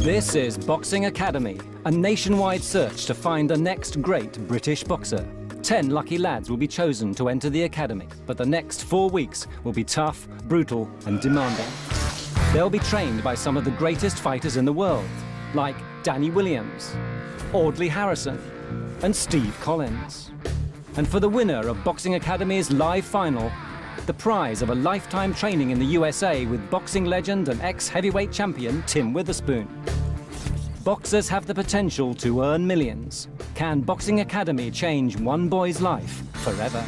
This is Boxing Academy, a nationwide search to find the next great British boxer. 10 lucky lads will be chosen to enter the academy, but the next 4 weeks will be tough, brutal and demanding. They'll be trained by some of the greatest fighters in the world, like Danny Williams, Audley Harrison and Steve Collins. And for the winner of Boxing Academy's live final, the prize of a lifetime training in the USA with boxing legend and ex-heavyweight champion Tim Witherspoon. Boxers have the potential to earn millions. Can Boxing Academy change one boy's life forever?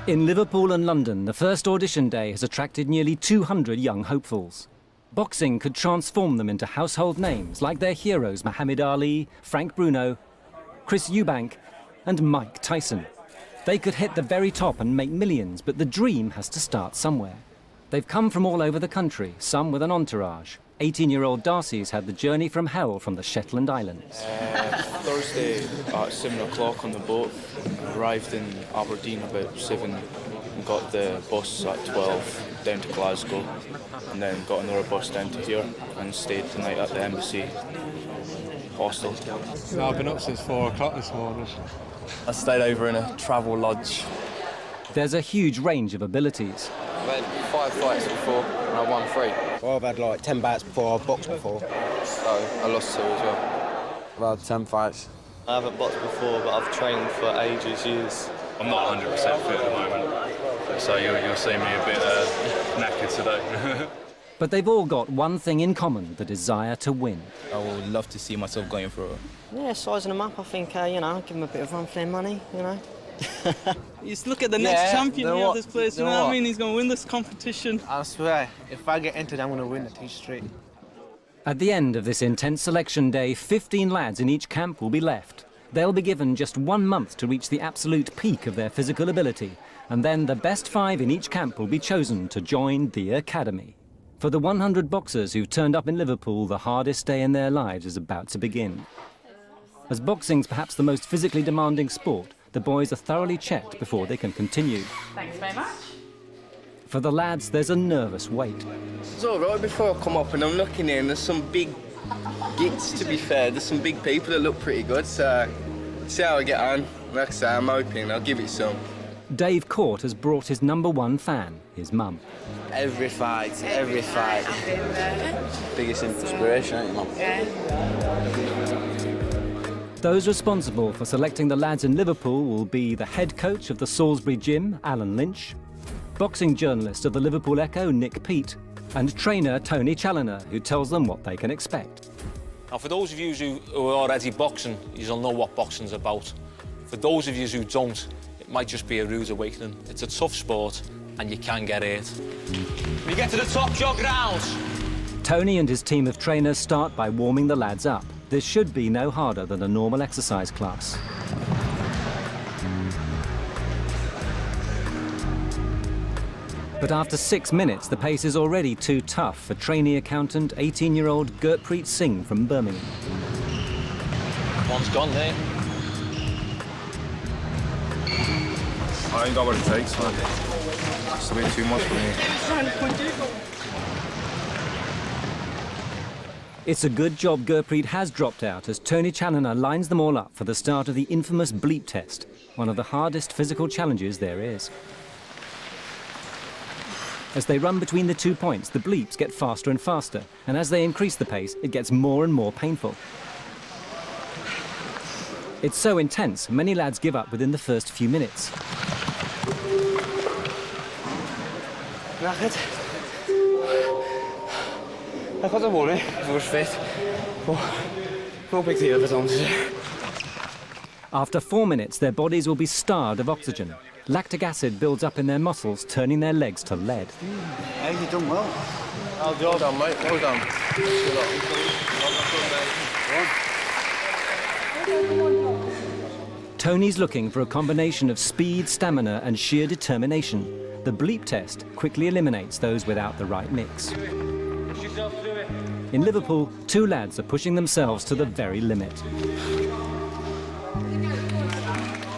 In Liverpool and London, the first audition day has attracted nearly 200 young hopefuls. Boxing could transform them into household names like their heroes Muhammad Ali, Frank Bruno, Chris Eubank and Mike Tyson. They could hit the very top and make millions, but the dream has to start somewhere. They've come from all over the country, some with an entourage. 18-year-old Darcy's had the journey from hell from the Shetland Islands. Thursday at 7 o'clock on the boat. Arrived in Aberdeen about 7 and got the bus at 12 down to Glasgow, and then got another bus down to here and stayed the night at the embassy hostel. So I've been up since 4 o'clock this morning. I stayed over in a travel lodge. There's a huge range of abilities. I've had 5 fights before and I won 3. Well, I've had like 10 bouts before, I've boxed before. So I lost 2 as well. I've had 10 fights. I haven't boxed before, but I've trained for ages, years. I'm not 100% fit at the moment, so you'll see me a bit knackered today. But they've all got one thing in common, the desire to win. I would love to see myself going for it. Yeah, sizing them up, I think, you know, give them a bit of run for their money, you know. You just look at the next champion here of this place, you know what I mean? He's going to win this competition. I swear, if I get entered, I'm going to win the 2 straight. At the end of this intense selection day, 15 lads in each camp will be left. They'll be given just 1 month to reach the absolute peak of their physical ability, and then the best 5 in each camp will be chosen to join the academy. For the 100 boxers who've turned up in Liverpool, the hardest day in their lives is about to begin. As boxing's perhaps the most physically demanding sport, the boys are thoroughly checked before they can continue. Thanks very much. For the lads, there's a nervous wait. It's all right before I come up and I'm looking in, there's some big gits, to be fair. There's some big people that look pretty good, so see how I get on. Like I say, I'm hoping I'll give it some. Dave Court has brought his #1 fan, his mum. Every fight. Biggest inspiration, ain't you, Mum? Those responsible for selecting the lads in Liverpool will be the head coach of the Salisbury Gym, Alan Lynch, boxing journalist of the Liverpool Echo, Nick Peat, and trainer Tony Challoner, who tells them what they can expect. Now, for those of you who are already boxing, you'll know what boxing's about. For those of you who don't, it might just be a rude awakening. It's a tough sport, and you can get hurt. When you get to the top, jog round. Tony and his team of trainers start by warming the lads up. This should be no harder than a normal exercise class. But after 6 minutes, the pace is already too tough for trainee accountant, 18-year-old Gurpreet Singh from Birmingham. One's gone there. I ain't got what it takes, man. It's a bit too much for me. It's a good job Gurpreet has dropped out as Tony Challoner lines them all up for the start of the infamous bleep test, one of the hardest physical challenges there is. As they run between the 2 points, the bleeps get faster and faster, and as they increase the pace, it gets more and more painful. It's so intense, many lads give up within the first few minutes. Knackered. I've got the warning, voor fit. Hoe big the others on today? After 4 minutes, their bodies will be starved of oxygen. Lactic acid builds up in their muscles, turning their legs to lead. Hey, you've done well. Well done, mate. Well done. Tony's looking for a combination of speed, stamina and sheer determination. The bleep test quickly eliminates those without the right mix. Push yourself through it. In Liverpool, 2 lads are pushing themselves to the very limit.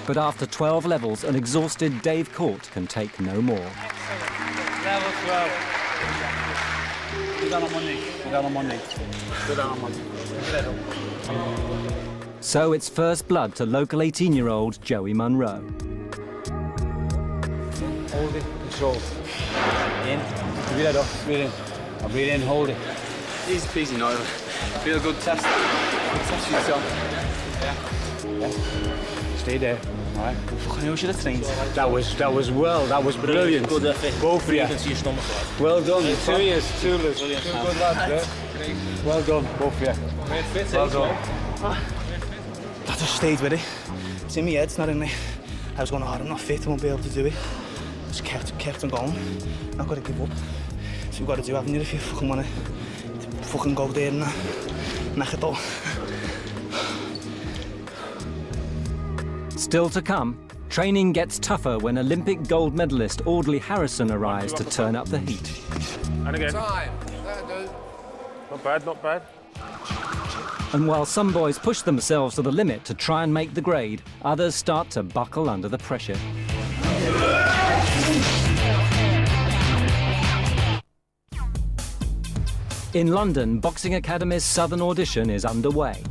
But after 12 levels, an exhausted Dave Court can take no more. Level 12. Go down on one knee. Go down on one knee. Go down on one knee. So it's first blood to local 18-year-old Joey Munro. Hold it, control. In. Breathe that up, breathe in. Now breathe in, hold it. Easy peasy, no. Feel good test. Test yourself. Yeah. Stay there. All right. Fucking hell, should have trained. That was brilliant. Good effort. Both of you. You can see your stomach. Well done. Yeah, 2 years, two good lads there. Well done, both of you. Well done. I just stayed with it. It's in my head, it's not in me. I was going, I'm not fit, I won't be able to do it. Just kept on going. Not got to give up. So you've got to do, haven't you, if you fucking want to fucking go there and knock it all. Still to come, training gets tougher when Olympic gold medalist Audley Harrison arrives to turn up the heat. And again. Time. Not bad, not bad. And while some boys push themselves to the limit to try and make the grade, others start to buckle under the pressure. In London, Boxing Academy's Southern audition is underway.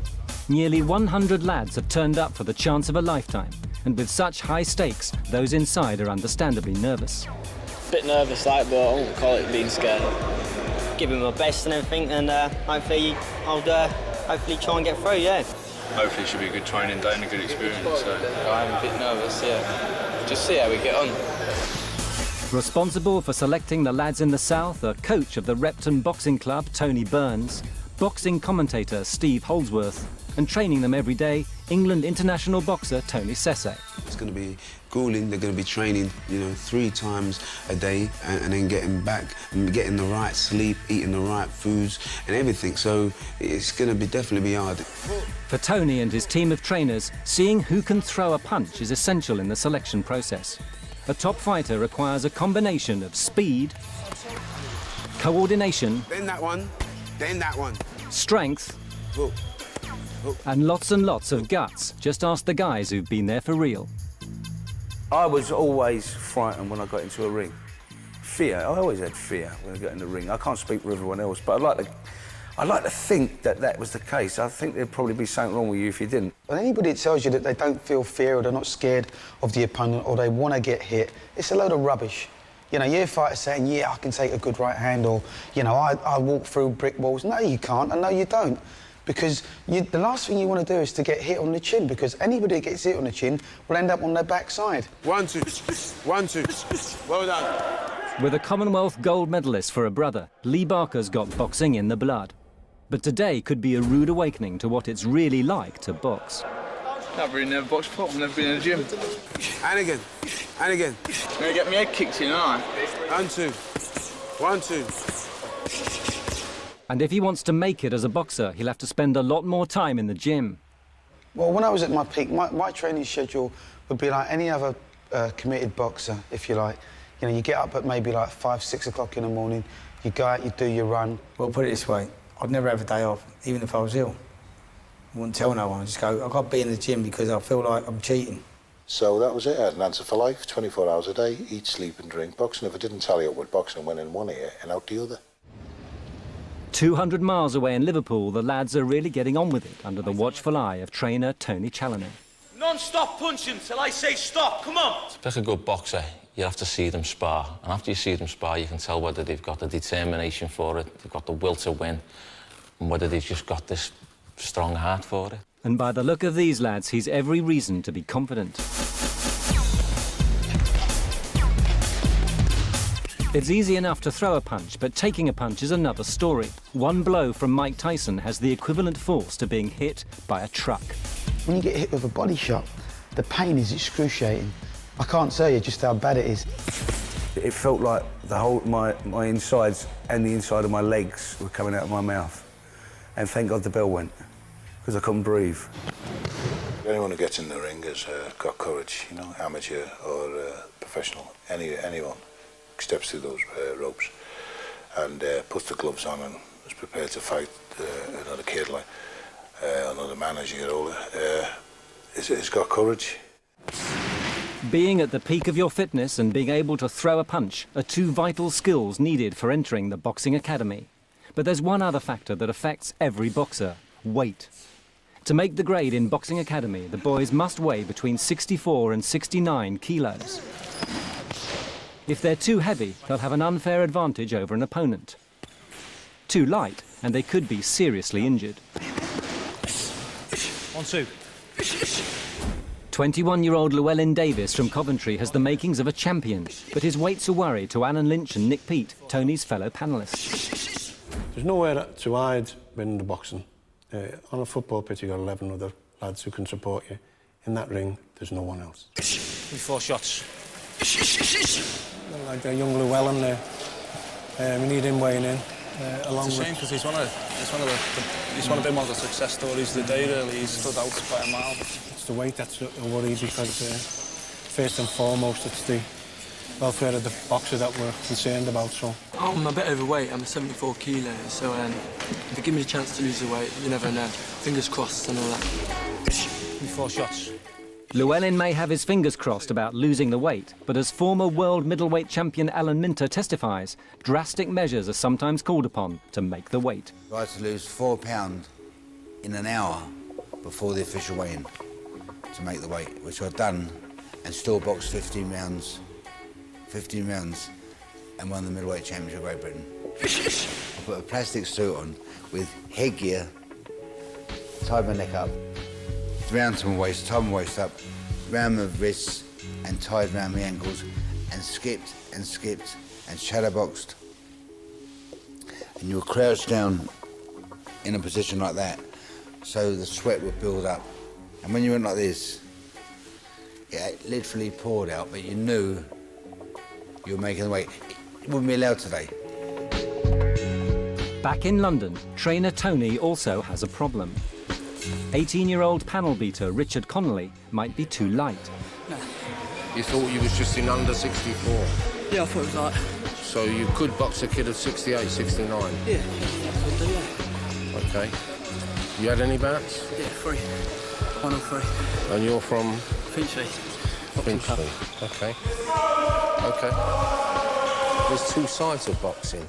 Nearly 100 lads have turned up for the chance of a lifetime, and with such high stakes, those inside are understandably nervous. Bit nervous, like, but I won't call it being scared. Giving my best and everything, and hopefully I'll hopefully try and get through, yeah. Hopefully it should be a good training day and a good experience. So I'm a bit nervous, yeah. Just see how we get on. Responsible for selecting the lads in the south are coach of the Repton Boxing Club, Tony Burns, boxing commentator Steve Holdsworth, and training them every day, England international boxer Tony Sesse. It's going to be grueling. They're going to be training, 3 times a day and then getting back and getting the right sleep, eating the right foods and everything. So it's going to definitely be hard. For Tony and his team of trainers, seeing who can throw a punch is essential in the selection process. A top fighter requires a combination of speed, coordination, then that one, strength, and lots of guts. Just ask the guys who've been there for real. I was always frightened when I got into a ring. Fear, I always had fear when I got in the ring. I can't speak for everyone else, but I'd like to think that was the case. I think there'd probably be something wrong with you if you didn't. But anybody that tells you that they don't feel fear or they're not scared of the opponent or they want to get hit, it's a load of rubbish. You hear fighters saying, yeah, I can take a good right hand, or, I walk through brick walls. No, you can't, and no, you don't. Because the last thing you want to do is to get hit on the chin, because anybody that gets hit on the chin will end up on their backside. 1, 2, 1, 2. Well done. With a Commonwealth gold medalist for a brother, Lee Barker's got boxing in the blood. But today could be a rude awakening to what it's really like to box. I've really never boxed before, I've never been in a gym. And again, and again. I'm going to get my head kicked in, aren't I? 1, 2, 1, 2. And if he wants to make it as a boxer, he'll have to spend a lot more time in the gym. Well, when I was at my peak, my training schedule would be like any other committed boxer, if you like. You get up at maybe like 5, 6 o'clock in the morning, you go out, you do your run. Well, put it this way, I'd never have a day off, even if I was ill. I wouldn't tell no one, I'd just go, I've got to be in the gym because I feel like I'm cheating. So that was it. I had an answer for life, 24 hours a day, eat, sleep and drink. Boxing, if I didn't tally up with boxing, went in one ear and out the other. 200 miles away in Liverpool, the lads are really getting on with it under the watchful eye of trainer Tony Challoner. Non-stop punching till I say stop, come on! To pick a good boxer, you have to see them spar. And after you see them spar, you can tell whether they've got the determination for it, they've got the will to win, and whether they've just got this strong heart for it. And by the look of these lads, he's every reason to be confident. It's easy enough to throw a punch, but taking a punch is another story. One blow from Mike Tyson has the equivalent force to being hit by a truck. When you get hit with a body shot, the pain is excruciating. I can't tell you just how bad it is. It felt like the whole, my insides and the inside of my legs were coming out of my mouth. And thank God the bell went, because I couldn't breathe. Anyone who gets in the ring has got courage, amateur or professional, anyone steps through those ropes and puts the gloves on and was prepared to fight another kid, like another man as you get older. He's got courage. Being at the peak of your fitness and being able to throw a punch are two vital skills needed for entering the boxing academy. But there's one other factor that affects every boxer: weight. To make the grade in Boxing Academy, the boys must weigh between 64 and 69 kilos. If they're too heavy, they'll have an unfair advantage over an opponent. Too light, and they could be seriously injured. 1-2. 21-year-old Llewellyn Davis from Coventry has the makings of a champion, but his weight's a worry to Alan Lynch and Nick Peat, Tony's fellow panellists. There's nowhere to hide in the boxing. On a football pitch, you've got 11 other lads who can support you. In that ring, there's no one else. 4 shots. Like young Llewellyn there. We need him weighing in. Along it's a shame because he's one of the most success stories of the day. Really, he's stood out by a mile. It's the weight that's a worry because first and foremost, it's the welfare of the boxer that we're concerned about. So I'm a bit overweight. I'm 74 kilos. So if they give me a chance to lose the weight, you never know. Fingers crossed and all that. 4 shots. Llewellyn may have his fingers crossed about losing the weight, but as former world middleweight champion Alan Minter testifies, drastic measures are sometimes called upon to make the weight. I had to lose £4 in an hour before the official weigh-in to make the weight, which I'd done, and still boxed 15 rounds and won the middleweight championship of Great Britain. I put a plastic suit on with headgear, tied my neck up, round to my waist, tied my waist up, round my wrists and tied round my ankles, and skipped and shadowboxed. And you were crouched down in a position like that, so the sweat would build up. And when you went like this, it literally poured out, but you knew you were making the weight. It wouldn't be allowed today. Back in London, trainer Tony also has a problem. 18-year-old panel beater Richard Connolly might be too light. No. You thought you was just in under 64? Yeah, I thought it was like... So you could box a kid of 68, 69? Yeah, I could do, yeah. OK. You had any bouts? Yeah, 3. 1 or 3. And you're from? Finchley. Finchley. OK. OK. There's 2 sides of boxing.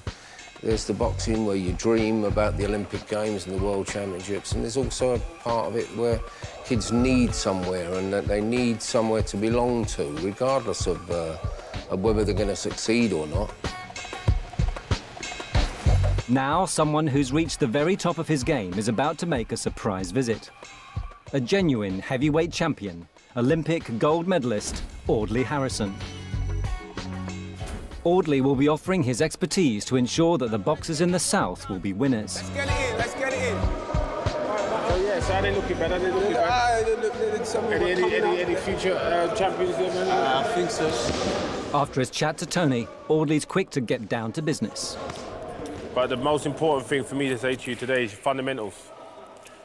There's the boxing where you dream about the Olympic Games and the World Championships, and there's also a part of it where kids need somewhere and that they need somewhere to belong to, regardless of whether they're going to succeed or not. Now, someone who's reached the very top of his game is about to make a surprise visit. A genuine heavyweight champion, Olympic gold medalist, Audley Harrison. Audley will be offering his expertise to ensure that the boxers in the south will be winners. Let's get it in, let's get it in. Oh yeah, so are they looking better? Any future champions there, man? I think so. After his chat to Tony, Audley's quick to get down to business. But the most important thing for me to say to you today is your fundamentals,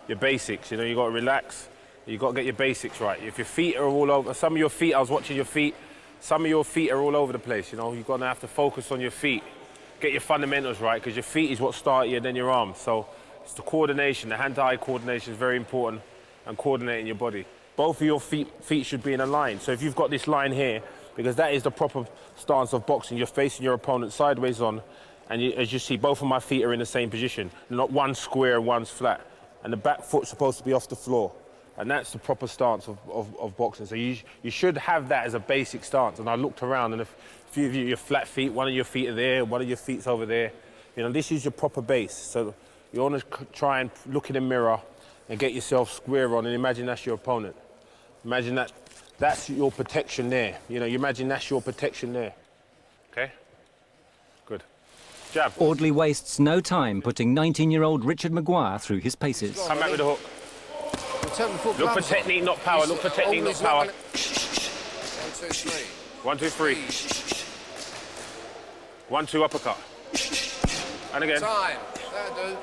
your basics. You know, you got to relax. You got to get your basics right. If your feet are all over, some of your feet, I was watching your feet. Some of your feet are all over the place, you know. You're going to have to focus on your feet. Get your fundamentals right, because your feet is what start you, then your arms. So it's the coordination, the hand-to-eye coordination is very important, and coordinating your body. Both of your feet should be in a line. So if you've got this line here, because that is the proper stance of boxing, you're facing your opponent sideways on, and as you see, both of my feet are in the same position. Not one square, one's flat. And the back foot's supposed to be off the floor. And that's the proper stance of boxing. So you should have that as a basic stance. And I looked around, and a few of you, your flat feet, one of your feet are there, one of your feet's over there. You know, this is your proper base. So you want to try and look in the mirror and get yourself square on, and imagine that's your opponent. Imagine that's your protection there. You know, you imagine that's your protection there. OK? Good. Jab. Audley wastes no time putting 19-year-old Richard Maguire through his paces. Come back with the hook. Look for technique, not power. Look for technique, not power. 1, 2, 3. 1, 2, 3. 1, 2, uppercut. And again. Time. That'll do.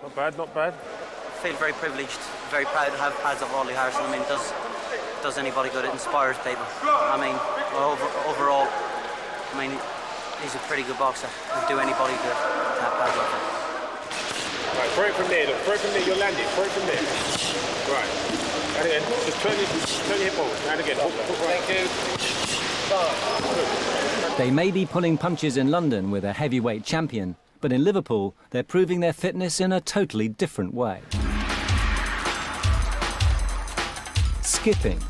Not bad, not bad. I feel very privileged, very proud to have pads of Audley Harrison. I mean, does anybody good? It inspires people. I mean, overall, I mean, he's a pretty good boxer. It'll do anybody good to have pads of him. Right, throw it from there, look. Throw it from there, you'll land it. Throw it from there. Right. And again, just turn your hip over. And again, hook right. Thank you. They may be pulling punches in London with a heavyweight champion, but in Liverpool, they're proving their fitness in a totally different way. Skipping.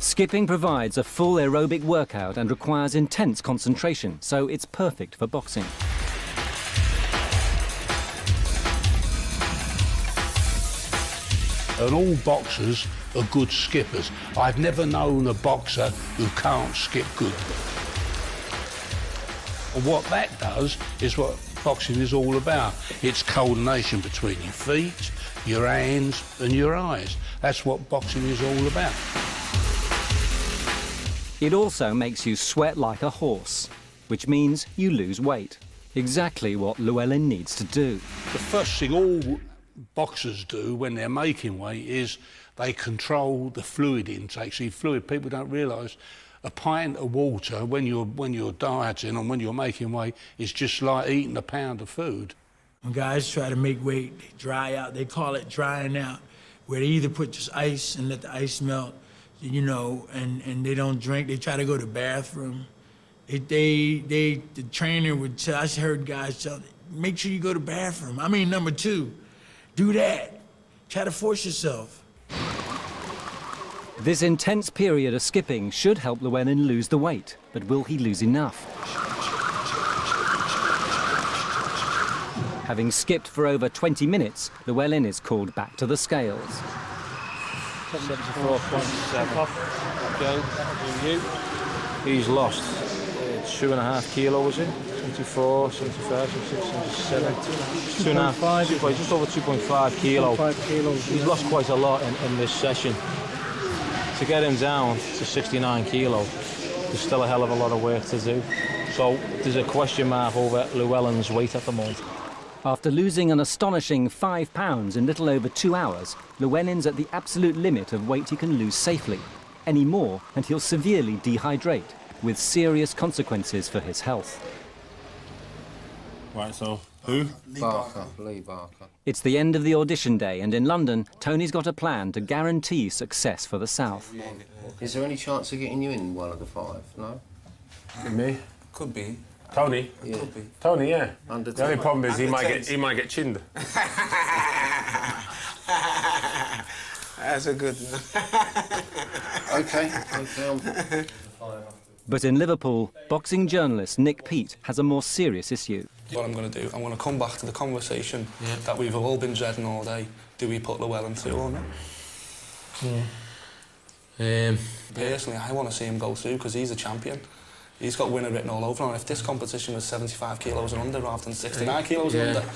Skipping provides a full aerobic workout and requires intense concentration, so it's perfect for boxing. And all boxers are good skippers. I've never known a boxer who can't skip good. And what that does is what boxing is all about. It's coordination between your feet, your hands and your eyes. That's what boxing is all about. It also makes you sweat like a horse, which means you lose weight. Exactly what Llewellyn needs to do. The first thing all boxers do when they're making weight is they control the fluid intake. See, fluid, people don't realise a pint of water when you're dieting and when you're making weight is just like eating a pound of food. When guys try to make weight, they dry out. They call it drying out, where they either put just ice and let the ice melt, you know, and they don't drink. They try to go to the bathroom. The trainer would tell, I heard guys tell, make sure you go to the bathroom. I mean, number two, do that. Try to force yourself. This intense period of skipping should help Llewellyn lose the weight, but will he lose enough? Having skipped for over 20 minutes, Llewellyn is called back to the scales. 74.7. Okay, he's lost 2.5 kilos, is it? 74, 75, 76, 77, 2.5, just over 2.5 kilos. He's lost quite a lot in this session. To get him down to 69 kilos, there's still a hell of a lot of work to do. So there's a question mark over Llewellyn's weight at the moment. After losing an astonishing 5 pounds in little over 2 hours, Llewellyn's at the absolute limit of weight he can lose safely. Any more and he'll severely dehydrate, with serious consequences for his health. Right, so who? Lee Barker. It's the end of the audition day, and in London, Tony's got a plan to guarantee success for the South. Is there any chance of getting you in one of the 5? No? Me? Could be. Tony? Yeah. Could be. Tony, yeah. Under the only 10. problem is he Under might get chinned. That's a good one. Okay. But in Liverpool, boxing journalist Nick Peat has a more serious issue. What I'm going to do, I'm going to come back to the conversation that we've all been dreading all day. Do we put Llewellyn through or not? Personally, I want to see him go through because he's a champion. He's got winner written all over him. If this competition was 75 kilos and under rather than 69 kilos and under,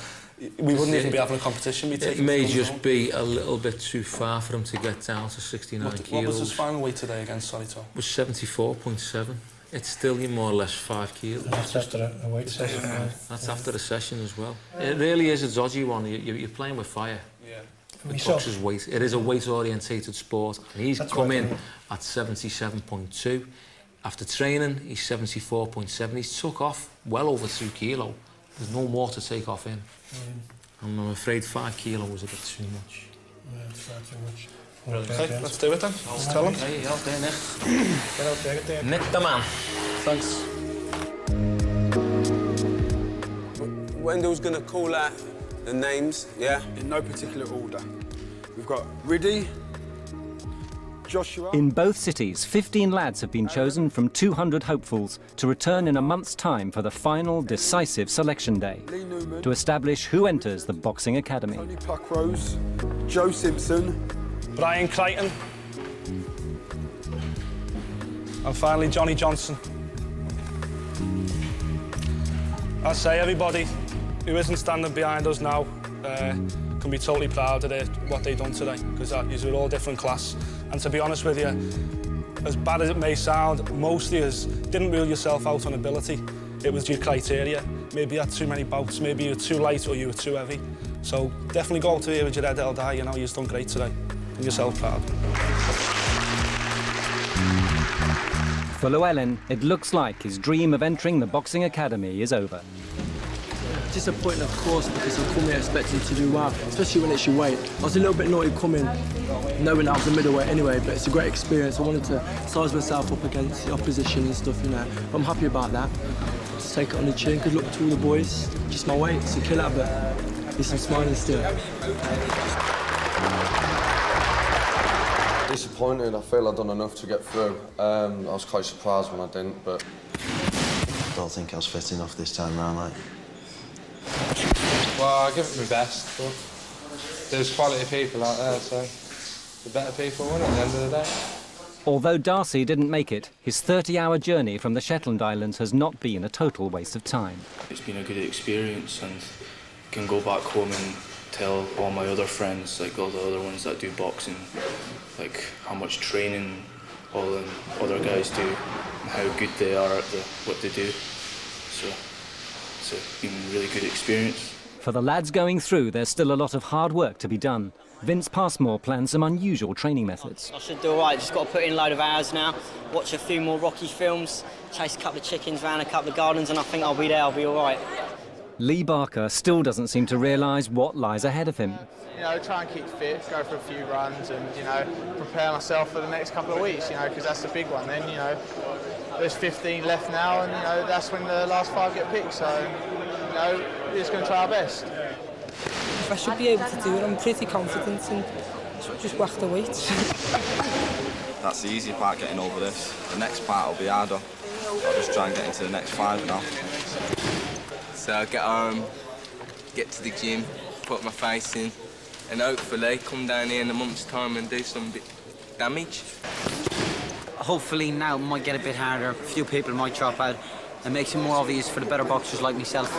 we wouldn't even be having a competition. It may just be a little bit too far for him to get down to 69 kilos. What was his final weight today against, sorry, Tom? It was 74.7. It's still more or less 5 kilos. That's after a weight session. That's after a session as well. It really is a dodgy one. You're playing with fire. Yeah. With boxers' weight. It is a weight-orientated sport. And he's come in at 77.2. After training, he's 74.7. He's took off well over 2 kilos. There's no more to take off in. And I'm afraid 5 kilos was a bit too much. Yeah, it's far too much. Okay, let's do it then. Let's tell him. Hey, out there, Nick. Get out there, get there. Nick the man. Thanks. Wendell's going to call out the names, yeah? In no particular order. We've got Riddy, Joshua. In both cities, 15 lads have been chosen from 200 hopefuls to return in a month's time for the final decisive selection day to establish who enters the Boxing Academy. Tony Pluckrose, Joe Simpson, Brian Clayton, and finally Johnny Johnson. I say everybody who isn't standing behind us now can be totally proud of what they've done today, because these were all different class. And to be honest with you, as bad as it may sound, most of you didn't rule yourself out on ability. It was your criteria. Maybe you had too many bouts, maybe you were too light or you were too heavy. So definitely go out to here with your head held high, you know, you've done great today. And yourself proud. For Llewellyn, it looks like his dream of entering the boxing academy is over. Disappointing, of course, because I come here expecting to do well, especially when it's your weight. I was a little bit naughty coming, knowing I was a middleweight anyway, but it's a great experience. I wanted to size myself up against the opposition and stuff, you know. I'm happy about that. Just take it on the chin. Good luck to all the boys. Just my weight, it's a killer, but at least I'm smiling still. Disappointed. I feel I've done enough to get through. I was quite surprised when I didn't, but I don't think I was fit enough this time round, like. Well, I give it my best, but there's quality people out there, so the better people win at the end of the day. Although Darcy didn't make it, his 30-hour journey from the Shetland Islands has not been a total waste of time. It's been a good experience, and can go back home and tell all my other friends, like all the other ones that do boxing, like how much training all the other guys do and how good they are at what they do. So it's been a really good experience. For the lads going through, there's still a lot of hard work to be done. Vince Passmore plans some unusual training methods. I should do all right, just got to put in a load of hours now, watch a few more Rocky films, chase a couple of chickens around a couple of gardens, and I think I'll be there, I'll be all right. Lee Barker still doesn't seem to realise what lies ahead of him. You know, try and keep fit, go for a few runs and, you know, prepare myself for the next couple of weeks, you know, because that's the big one then, you know. There's 15 left now and, you know, that's when the last 5 get picked, so, you know, we're just going to try our best. I should be able to do it, I'm pretty confident and just whack the weights. That's the easy part, getting over this. The next part will be harder. I'll just try and get into the next 5 now. So I get home, get to the gym, put my face in, and hopefully come down here in a month's time and do some damage. Hopefully now it might get a bit harder, a few people might drop out. It makes it more obvious for the better boxers like myself.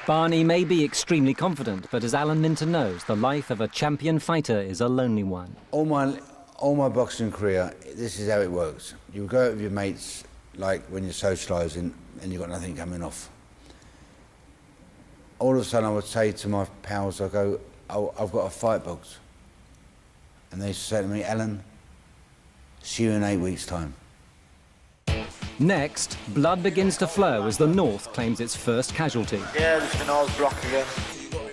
Barney may be extremely confident, but as Alan Minter knows, the life of a champion fighter is a lonely one. All my boxing career, this is how it works. You go out with your mates, like when you're socialising and you've got nothing coming off. All of a sudden I would say to my pals, I go, oh, I've got a fight box. And they used to say to me, Alan, see you in 8 weeks' time. Next, blood begins to flow as the North claims its first casualty. Yeah, the finale's block again.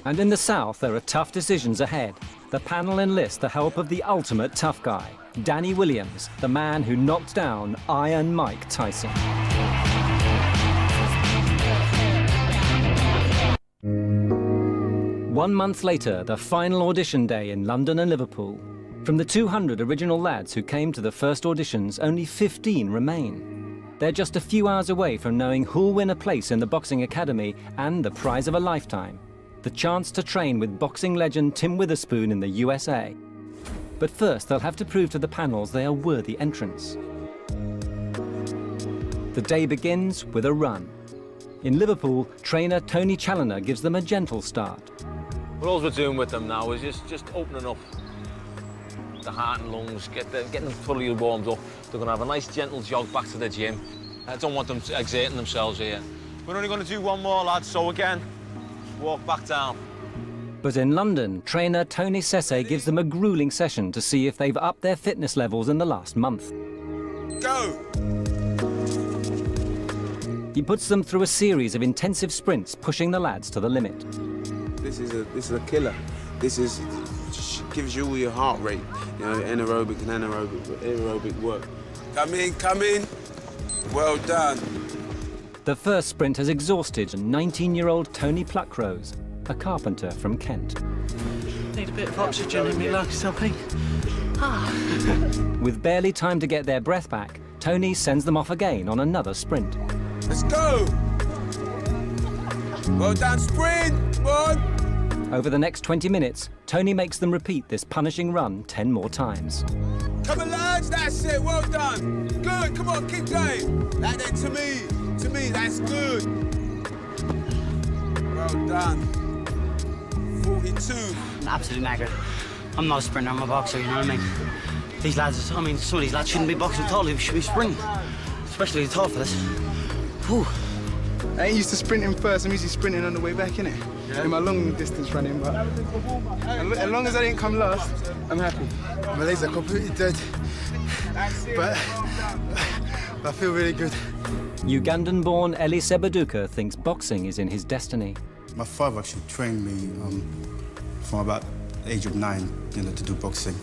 And in the South, there are tough decisions ahead. The panel enlists the help of the ultimate tough guy, Danny Williams, the man who knocked down Iron Mike Tyson. 1 month later, the final audition day in London and Liverpool. From the 200 original lads who came to the first auditions, only 15 remain. They're just a few hours away from knowing who'll win a place in the boxing academy and the prize of a lifetime, the chance to train with boxing legend Tim Witherspoon in the USA. But first, they'll have to prove to the panels they are worthy entrants. The day begins with a run. In Liverpool, trainer Tony Challoner gives them a gentle start. What all we're doing with them now is just opening up the heart and lungs, getting them thoroughly warmed up. They're going to have a nice gentle jog back to the gym. I don't want them exerting themselves here. We're only going to do one more, lads, so again, walk back down. But in London, trainer Tony Sesse gives them a grueling session to see if they've upped their fitness levels in the last month. Go! He puts them through a series of intensive sprints, pushing the lads to the limit. This is a killer. This gives you all your heart rate, you know, anaerobic and aerobic work. Come in. Well done. The first sprint has exhausted 19-year-old Tony Pluckrose, a carpenter from Kent. Need a bit of oxygen in me lungs, something. With barely time to get their breath back, Tony sends them off again on another sprint. Let's go! Well done, sprint! Come on! Over the next 20 minutes, Tony makes them repeat this punishing run 10 more times. Come on, lads, that's it, well done. Good, come on, keep going. Like that to me, that's good. Well done. 42. I'm absolutely knackered. I'm not a sprinter, I'm a boxer, you know what I mean? These lads, some of these lads shouldn't be boxing at all, they should be sprinting. Especially the tall fellas. Whew. I ain't used to sprinting first, I'm usually sprinting on the way back, innit? Yeah. In my long distance running, but as long as I didn't come last, I'm happy. My legs are completely dead. But I feel really good. Ugandan-born Eli Sebaduka thinks boxing is in his destiny. My father actually trained me from about the age of 9, to do boxing.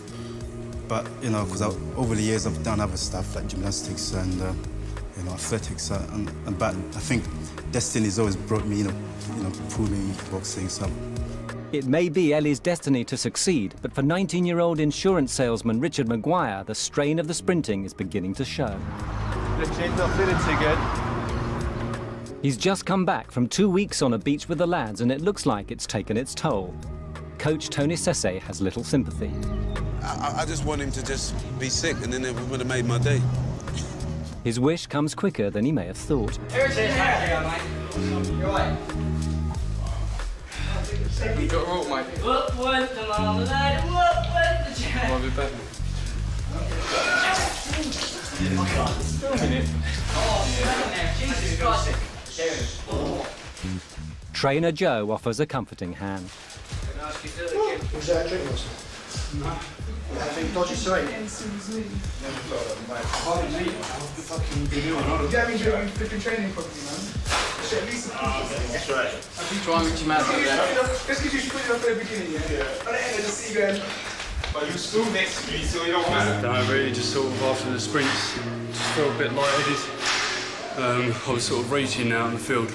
But, because over the years I've done other stuff like gymnastics and, athletics. But I think destiny's always brought me, pulled me boxing. So. It may be Ellie's destiny to succeed, but for 19-year-old insurance salesman Richard Maguire, the strain of the sprinting is beginning to show. The chin's not feeling too good. He's just come back from 2 weeks on a beach with the lads, and it looks like it's taken its toll. Coach Tony Sese has little sympathy. I just want him to just be sick, and then it would have made my day. His wish comes quicker than he may have thought. You're right. You got a rope, mate. What went along the night? What went the jack? Might be better. Jesus Christ. Trainer Joe offers a comforting hand. Was that a drink or something? No. Anything dodgy, sorry? You haven't been flipping training properly, man. Shit, at least that's right. Try and reach him out there. Just because you put it up at the beginning, yeah? At the end, I just see you going. But you still next to me, so you don't mind. I really just sort of after the sprints, just felt a bit lightheaded. I was sort of raging out in the field.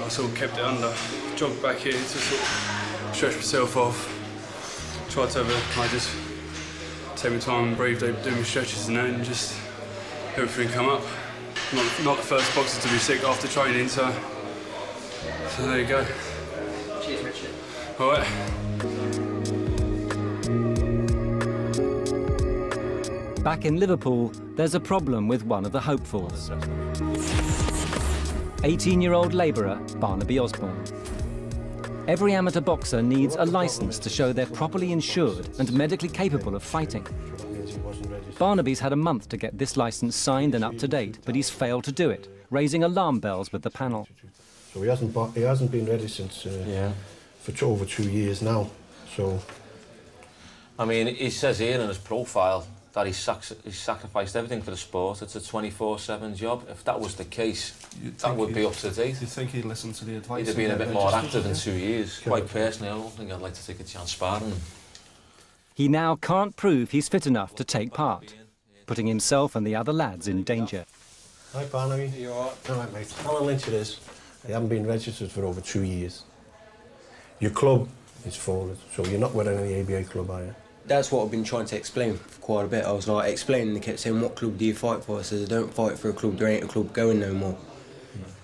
I sort of kept it under. Jogged back here to sort of stretch myself off. Tried to I just take my time and breathe, do my stretches and that, and just everything come up. Not the first boxer to be sick after training, so there you go. Cheers, Richard. All right. Back in Liverpool, there's a problem with one of the hopefuls. 18-year-old labourer Barnaby Osborne. Every amateur boxer needs a licence to show they're properly insured and medically capable of fighting. Barnaby's had a month to get this licence signed and up to date, but he's failed to do it, raising alarm bells with the panel. So he hasn't been ready since for over 2 years now. So, I mean, he says here in his profile that he's sacrificed everything for the sport. It's a 24/7 job. If that was the case, that would be up to date. You'd think he'd listen to the advice. He'd have been a bit more active in 2 years. Quite personally, I don't think I'd like to take a chance sparring him. He now can't prove he's fit enough to take part, putting himself and the other lads in danger. Hi, Barnaby. You all right? All right, mate. Alan Lynch it is. I haven't been registered for over 2 years. Your club is folded, so you're not with any ABA club, are you? That's what I've been trying to explain for quite a bit. I was like explaining, they kept saying, what club do you fight for? I said, I don't fight for a club, there ain't a club going no more.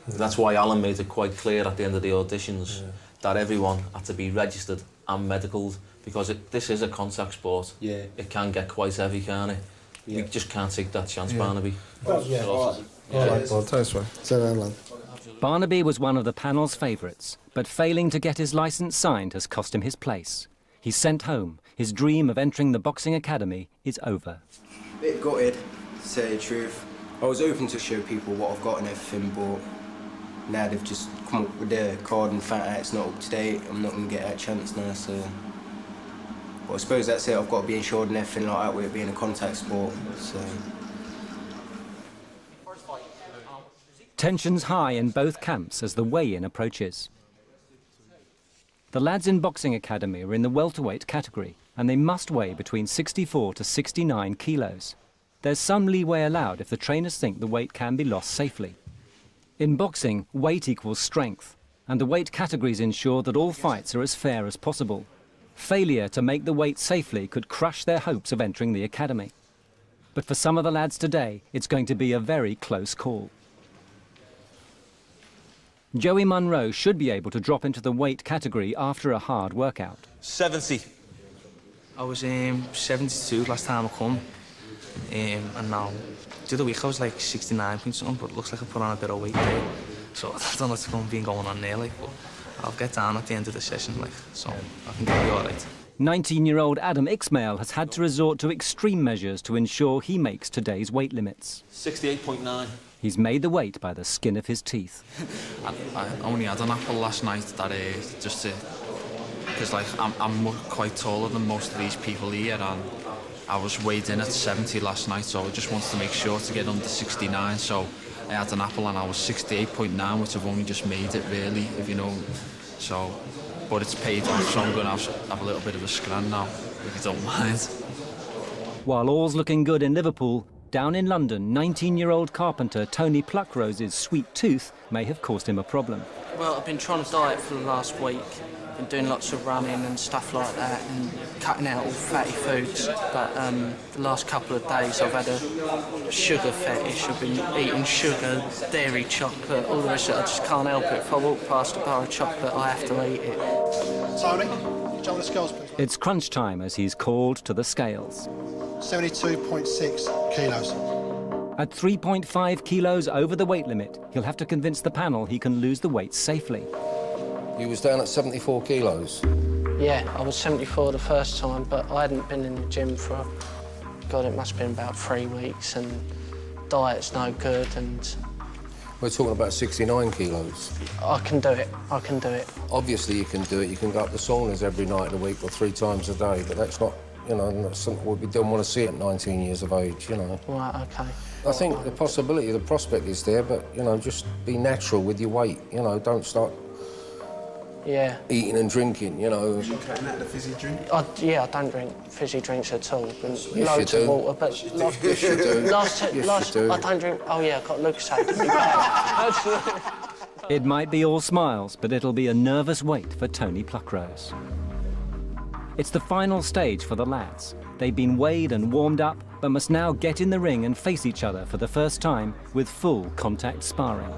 That's why Alan made it quite clear at the end of the auditions that everyone had to be registered and medicaled, because this is a contact sport. Yeah. It can get quite heavy, can't it? Yeah. You just can't take that chance, Barnaby. Well, yeah. All right, bud. Thanks, man. Sit down, lad. Barnaby was one of the panel's favourites, but failing to get his licence signed has cost him his place. He's sent home. His dream of entering the boxing academy is over. Bit gutted, to say the truth. I was open to show people what I've got and everything, but now they've just come up with their card and found out it's not up to date. I'm not going to get that chance now, so... But I suppose that's it. I've got to be insured and everything like that with it being a contact sport, so... Tensions high in both camps as the weigh-in approaches. The lads in Boxing Academy are in the welterweight category, and they must weigh between 64 to 69 kilos. There's some leeway allowed if the trainers think the weight can be lost safely. In boxing, weight equals strength, and the weight categories ensure that all fights are as fair as possible. Failure to make the weight safely could crush their hopes of entering the academy. But for some of the lads today, it's going to be a very close call. Joey Munro should be able to drop into the weight category after a hard workout. 70. I was 72 last time I come, and now the other week I was like 69 point something, but it looks like I put on a bit of weight there. So I don't know what's been going on there, like, but I'll get down at the end of the session, like, so I think I'll be all right. 19-year-old Adam Ixmael has had to resort to extreme measures to ensure he makes today's weight limits. 68.9. He's made the weight by the skin of his teeth. I only had an apple last night that just to, because like I'm quite taller than most of these people here, and I was weighed in at 70 last night, so I just wanted to make sure to get under 69. So I had an apple and I was 68.9, which I've only just made it really, if you know. So, but it's paid off, so I'm going to have a little bit of a scran now, if you don't mind. While all's looking good in Liverpool, down in London, 19-year-old carpenter Tony Pluckrose's sweet tooth may have caused him a problem. Well, I've been trying to diet for the last week. Been doing lots of running and stuff like that and cutting out all fatty foods. But the last couple of days I've had a sugar fetish. I've been eating sugar, dairy chocolate, all the rest of it. I just can't help it. If I walk past a bar of chocolate, I have to eat it. Tony, jump on the scales, please. It's crunch time as he's called to the scales. 72.6 kilos. At 3.5 kilos over the weight limit, he'll have to convince the panel he can lose the weight safely. You was down at 74 kilos? Yeah, I was 74 the first time, but I hadn't been in the gym for, God, it must have been about 3 weeks, and diet's no good, and... We're talking about 69 kilos. I can do it, I can do it. Obviously you can do it. You can go up to saunas every night of the week or 3 times a day, but that's not, you know, not something we don't want to see at 19 years of age, you know. Right, OK. I think the possibility, the prospect is there, but, you know, just be natural with your weight, you know, don't start eating and drinking, you know. You cutting out the fizzy drink? Yeah, I don't drink fizzy drinks at all. Yes, Loads you of do. water, but... Yes, you do. Yes, you do. I don't drink... Oh, yeah, I've got Lucasade in my bag. It might be all smiles, but it'll be a nervous wait for Tony Pluckrose. It's the final stage for the lads. They've been weighed and warmed up, but must now get in the ring and face each other for the first time with full contact sparring.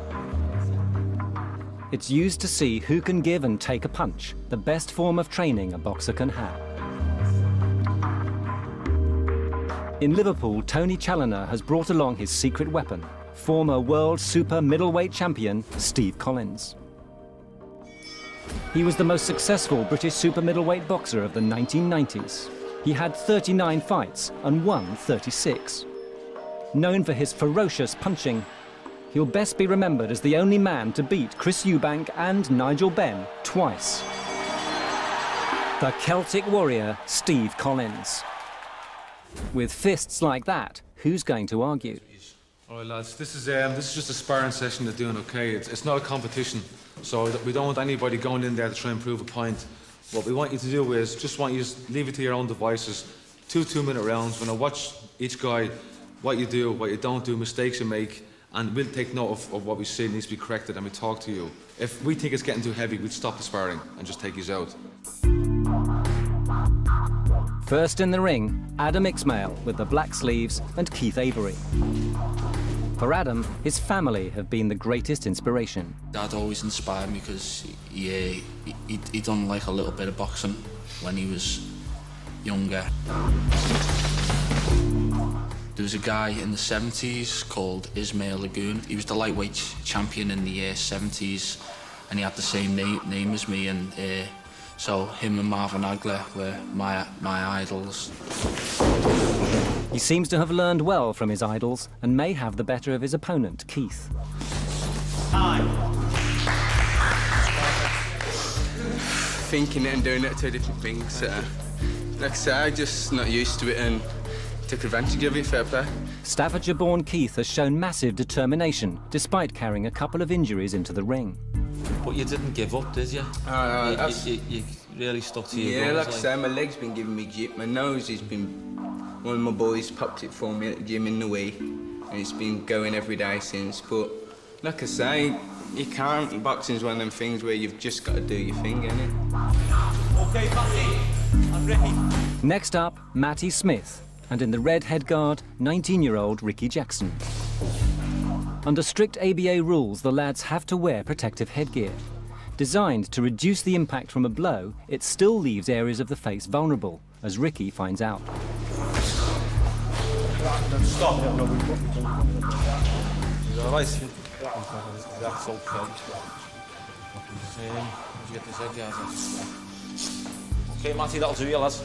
It's used to see who can give and take a punch, the best form of training a boxer can have. In Liverpool, Tony Challoner has brought along his secret weapon, former world super middleweight champion Steve Collins. He was the most successful British super middleweight boxer of the 1990s. He had 39 fights and won 36. Known for his ferocious punching, he'll best be remembered as the only man to beat Chris Eubank and Nigel Benn twice. The Celtic warrior, Steve Collins. With fists like that, who's going to argue? All right, lads, this is just a sparring session they're doing, OK? It's not a competition, so we don't want anybody going in there to try and prove a point. What we want you to do is just want you to leave it to your own devices. 2 2-minute rounds. When I watch each guy, what you do, what you don't do, mistakes you make, and we'll take note of what we say needs to be corrected, and we talk to you. If we think it's getting too heavy, we'd stop the sparring and just take you out. First in the ring, Adam Ixmael with the black sleeves and Keith Avery. For Adam, his family have been the greatest inspiration. Dad always inspired me because he done like a little bit of boxing when he was younger. There was a guy in the 70s called Ismail Lagoon. He was the lightweight champion in the 70s, and he had the same name as me, and so him and Marvin Hagler were my idols. He seems to have learned well from his idols and may have the better of his opponent, Keith. Thinking it and doing it are 2 different things. Like I say, I'm just not used to it and took advantage of it, fair play. Staffordshire-born Keith has shown massive determination, despite carrying a couple of injuries into the ring. But you didn't give up, did you? You really stuck to your guns. guns. Like I say, my leg's been giving me jip. My nose has been... One of my boys popped it for me at the gym in the week, and it's been going every day since. But like I say, you can't. Boxing's one of them things where you've just got to do your thing, innit? Okay, Matty, I'm ready. Next up, Matty Smith, and in the red headguard, 19-year-old Ricky Jackson. Under strict ABA rules, the lads have to wear protective headgear. Designed to reduce the impact from a blow, it still leaves areas of the face vulnerable, as Ricky finds out. Stop. All right. That's okay. You get this head, guys. Okay, Matty, that'll do you, lads.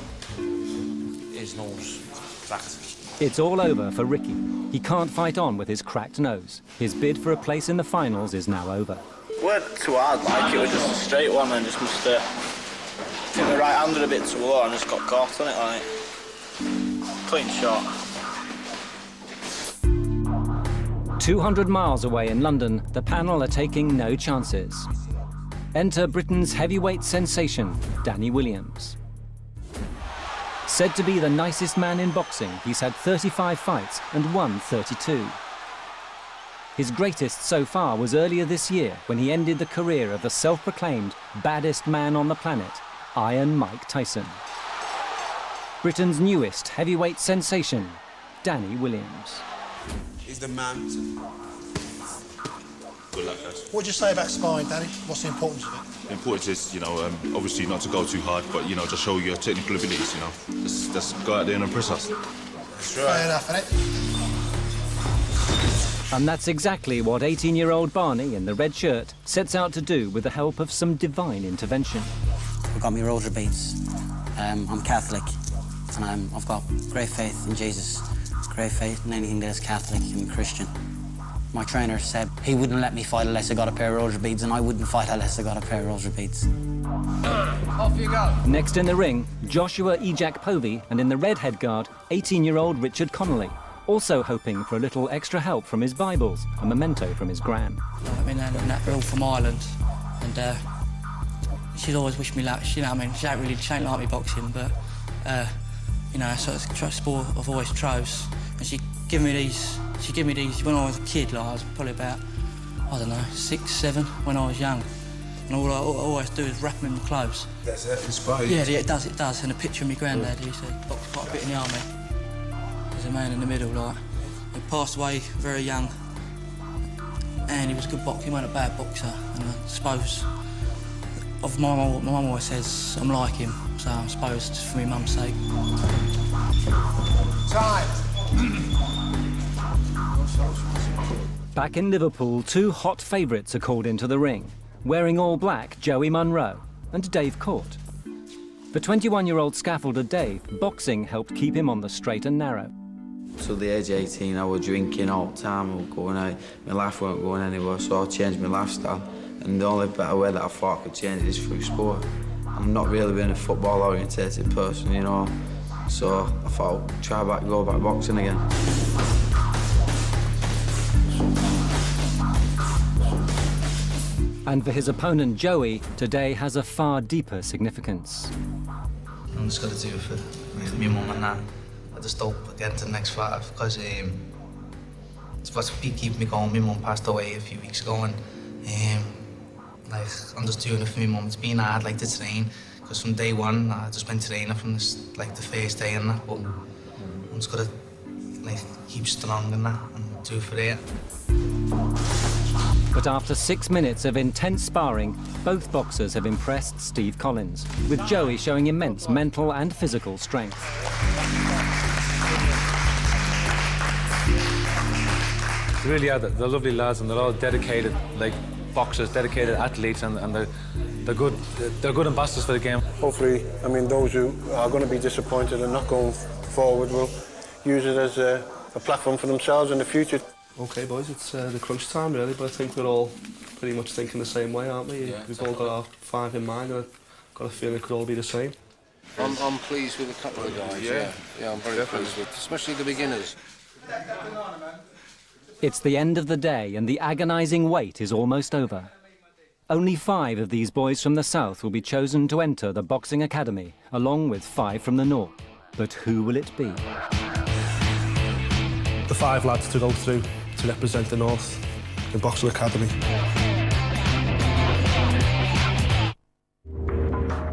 His nose cracked. It's all over for Ricky. He can't fight on with his cracked nose. His bid for a place in the finals is now over. It weren't too hard, like, it was just a straight one, and just must I think the right hand a bit too low and just got caught on it, like. Clean shot. 200 miles away in London, the panel are taking no chances. Enter Britain's heavyweight sensation, Danny Williams. Said to be the nicest man in boxing, he's had 35 fights and won 32. His greatest so far was earlier this year when he ended the career of the self-proclaimed baddest man on the planet, Iron Mike Tyson. Britain's newest heavyweight sensation, Danny Williams. He's the man. Good luck, guys. What would you say about sparring, Danny? What's the importance of it? The importance is, obviously not to go too hard, but, just show your technical abilities, Just go out there and impress us. That's right. Fair enough, innit? And that's exactly what 18-year-old Barney in the red shirt sets out to do with the help of some divine intervention. I've got my rosary beads. I'm Catholic, and I've got great faith in Jesus, great faith in anything that is Catholic and Christian. My trainer said he wouldn't let me fight unless I got a pair of rosary beads, and I wouldn't fight unless I got a pair of rosary beads. Off you go. Next in the ring, Joshua Ejak Povey, and in the red head guard, 18-year-old Richard Connolly, also hoping for a little extra help from his Bibles, a memento from his gran. I mean, and that girl from Ireland, and she'd always wish me luck. She ain't like me boxing, but that's sort of sport I've always chose. And she gave me these when I was a kid. Like I was probably about, 6, 7 when I was young. And all I always do is wrap them in my clothes. Does that inspire you? Yeah, it does. And a picture of my granddad, he used to box quite a bit in the army. There's a man in the middle, like. He passed away very young. And he was a good boxer, he wasn't a bad boxer. And I suppose, my mum always says I'm like him, so I suppose just for my mum's sake. Time! Back in Liverpool, two hot favourites are called into the ring. Wearing all black, Joey Munro and Dave Court. For 21-year-old scaffolder Dave, boxing helped keep him on the straight and narrow. Till the age of 18, I was drinking all the time, I was going out. My life weren't going anywhere, so I changed my lifestyle. And the only better way that I thought I could change it is through sport. I'm not really being a football-orientated person, So I thought, go back boxing again. And for his opponent Joey, today has a far deeper significance. I'm just going to do it for my mum and that. I just hope I get to the next fight because it's what's keeping me going. My mum passed away a few weeks ago, and I'm just doing it for my mum. It's been hard, to train, because from day one I just been training from the first day and that. But I'm just going to keep strong and that and do it for it. But after 6 minutes of intense sparring, both boxers have impressed Steve Collins, with Joey showing immense mental and physical strength. They really are. They're lovely lads, and they're all dedicated, boxers, dedicated athletes, and they're good. They're good ambassadors for the game. Hopefully, those who are going to be disappointed and not going forward will use it as a platform for themselves in the future. OK, boys, it's the crunch time, really, but I think we're all pretty much thinking the same way, aren't we? Yeah, we've all got our 5 in mind, and I've got a feeling it could all be the same. I'm pleased with a couple of guys, yeah, I'm very pleased with, especially the beginners. It's the end of the day, and the agonising wait is almost over. Only 5 of these boys from the south will be chosen to enter the boxing academy, along with 5 from the north. But who will it be? The 5 lads to go through to represent the north, the boxing academy.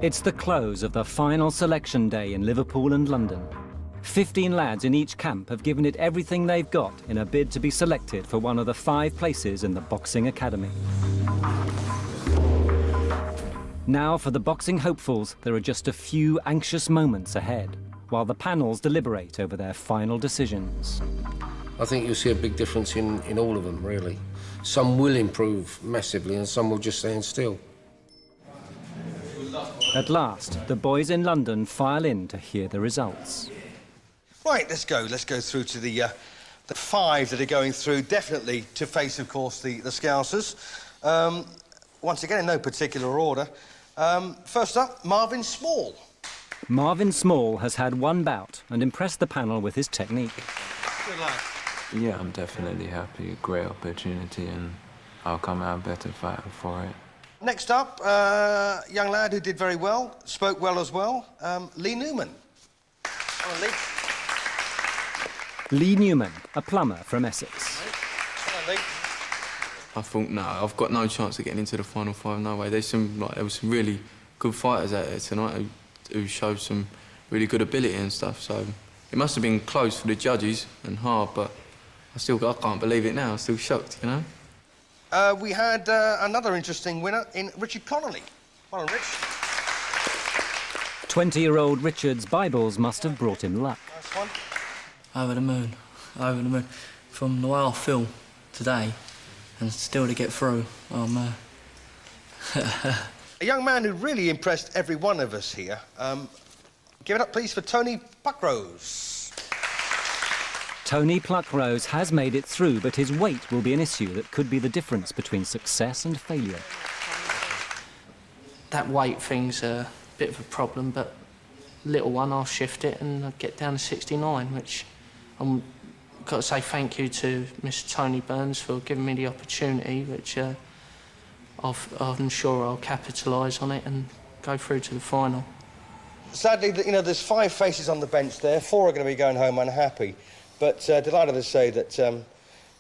It's the close of the final selection day in Liverpool and London. 15 lads in each camp have given it everything they've got in a bid to be selected for one of the 5 places in the boxing academy. Now, for the boxing hopefuls, there are just a few anxious moments ahead, while the panels deliberate over their final decisions. I think you'll see a big difference in all of them, really. Some will improve massively and some will just stand still. At last, the boys in London file in to hear the results. Right, let's go through to the 5 that are going through, definitely to face, of course, the Scousers. Once again, in no particular order. First up, Marvin Small. Marvin Small has had one bout and impressed the panel with his technique. Good lad. Yeah, I'm definitely happy. Great opportunity, and I'll come out better fighter for it. Next up, young lad who did very well, spoke well as well, Lee Newman. Come on, Lee. Lee Newman, a plumber from Essex. Come on, Lee. I thought, no, I've got no chance of getting into the final five, no way. There was some really good fighters out there tonight who showed some really good ability and stuff, so it must have been close for the judges and hard, but I can't believe it now. I'm still shocked, you know? We had another interesting winner in Richard Connolly. Well done, Rich. 20-year-old Richard's Bibles must have brought him luck. Nice one. Over the moon, over the moon. From the way I feel today, and still to get through, A young man who really impressed every one of us here. Give it up, please, for Tony Buckrose. Tony Pluckrose has made it through, but his weight will be an issue that could be the difference between success and failure. That weight thing's a bit of a problem, but little one, I'll shift it and I'll get down to 69, which I've got to say thank you to Mr. Tony Burns for giving me the opportunity, which I'm sure I'll capitalise on it and go through to the final. Sadly, you know, there's 5 faces on the bench there. 4 are going to be going home unhappy. But delighted to say that,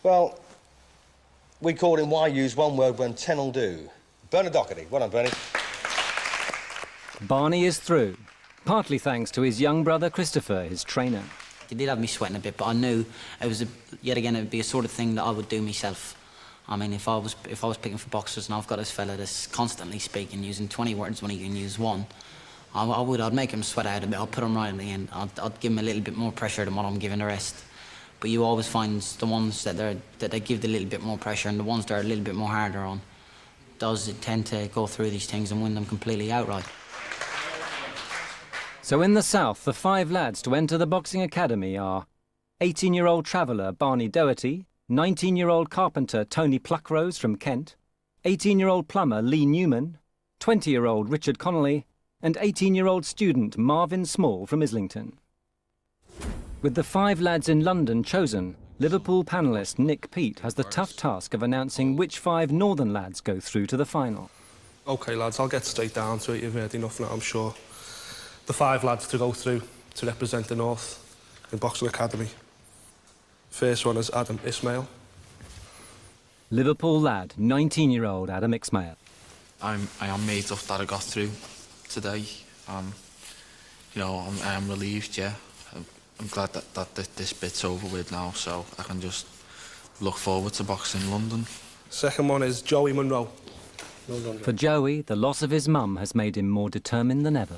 well, we called in why use one word when 10 will do. Bernard Doherty. Well done, Bernie. Barney is through, partly thanks to his young brother Christopher, his trainer. It did have me sweating a bit, but I knew it was, yet again, it would be a sort of thing that I would do myself. I mean, if I was picking for boxers and I've got this fella that's constantly speaking, using 20 words when he can use 1, I'd make him sweat out a bit. I'd put him right in the end. I'd give him a little bit more pressure than what I'm giving the rest. But you always find the ones that they give the little bit more pressure and the ones that are a little bit more harder on, does tend to go through these things and win them completely outright. So in the south, the 5 lads to enter the boxing academy are 18-year-old traveller Barney Doherty, 19-year-old carpenter Tony Pluckrose from Kent, 18-year-old plumber Lee Newman, 20-year-old Richard Connolly, and 18-year-old student Marvin Small from Islington. With the 5 lads in London chosen, Liverpool panellist Nick Peat has the tough task of announcing which 5 northern lads go through to the final. OK, lads, I'll get straight down to it. You've heard enough now, I'm sure. The 5 lads to go through to represent the North in Boxing Academy. First one is Adam Ismail. Liverpool lad, 19-year-old Adam Ismail. I am made up that I got through today. You know, I am relieved, yeah. I'm glad that this bit's over with now, so I can just look forward to boxing in London. Second one is Joey Munro. For Joey, the loss of his mum has made him more determined than ever.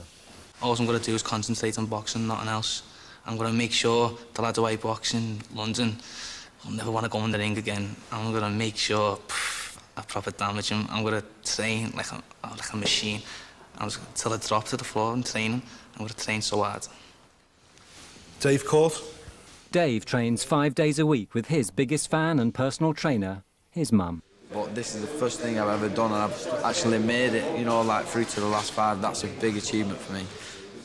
All I'm going to do is concentrate on boxing, nothing else. I'm going to make sure the lads away boxing London, I'll never want to go in the ring again. I'm going to make sure I proper damage him. I'm going to train like a machine. Till I drop to the floor in training, I'm going to train so hard. Dave Court. Dave trains 5 days a week with his biggest fan and personal trainer, his mum. But this is the first thing I've ever done, and I've actually made it, you know, like through to the last 5. That's a big achievement for me.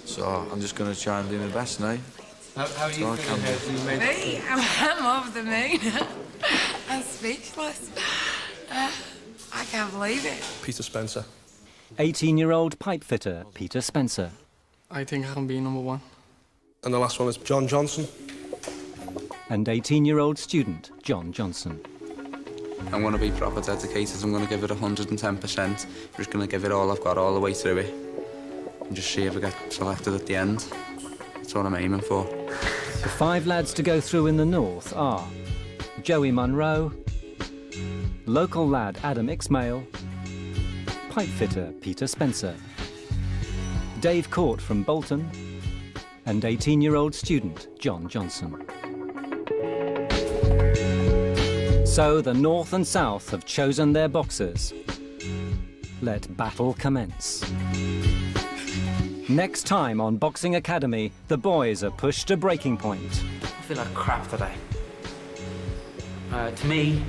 So I'm just going to try and do my best now. How are you feeling? Me? I'm over the moon. I'm speechless. I can't believe it. Peter Spencer. 18-year-old pipe fitter Peter Spencer. I think I can be number 1. And the last one is John Johnson. And 18-year-old student John Johnson. I'm going to be proper dedicated. I'm going to give it 110%. I'm just going to give it all I've got all the way through it. And just see if I get selected at the end. That's what I'm aiming for. The 5 lads to go through in the north are Joey Munro, local lad Adam Ismail, pipe fitter Peter Spencer, Dave Court from Bolton, and 18-year-old student John Johnson. So the North and South have chosen their boxers. Let battle commence. Next time on Boxing Academy, the boys are pushed to breaking point. I feel like crap today. To me,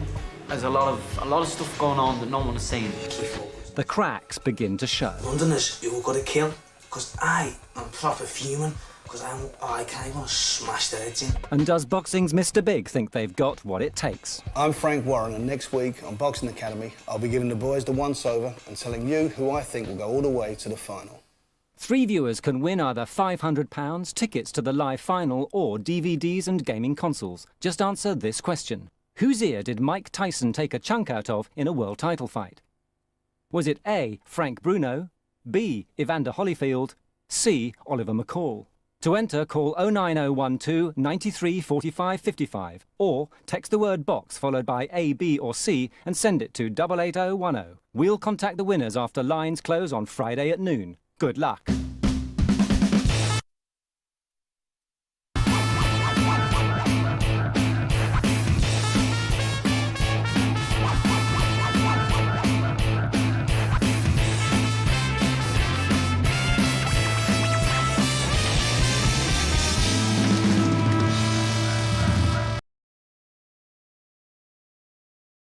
there's a lot of stuff going on that no one has seen before. The cracks begin to show. Londoners, you've got to kill. Because I'm proper fuming, because I can't even smash their heads in. And does boxing's Mr. Big think they've got what it takes? I'm Frank Warren, and next week on Boxing Academy, I'll be giving the boys the once-over and telling you who I think will go all the way to the final. 3 viewers can win either £500, tickets to the live final, or DVDs and gaming consoles. Just answer this question. Whose ear did Mike Tyson take a chunk out of in a world title fight? Was it A, Frank Bruno, B, Evander Holyfield, C, Oliver McCall? To enter, call 09012 93 45 55 or text the word box followed by A, B or C and send it to 88010. We'll contact the winners after lines close on Friday at noon. Good luck.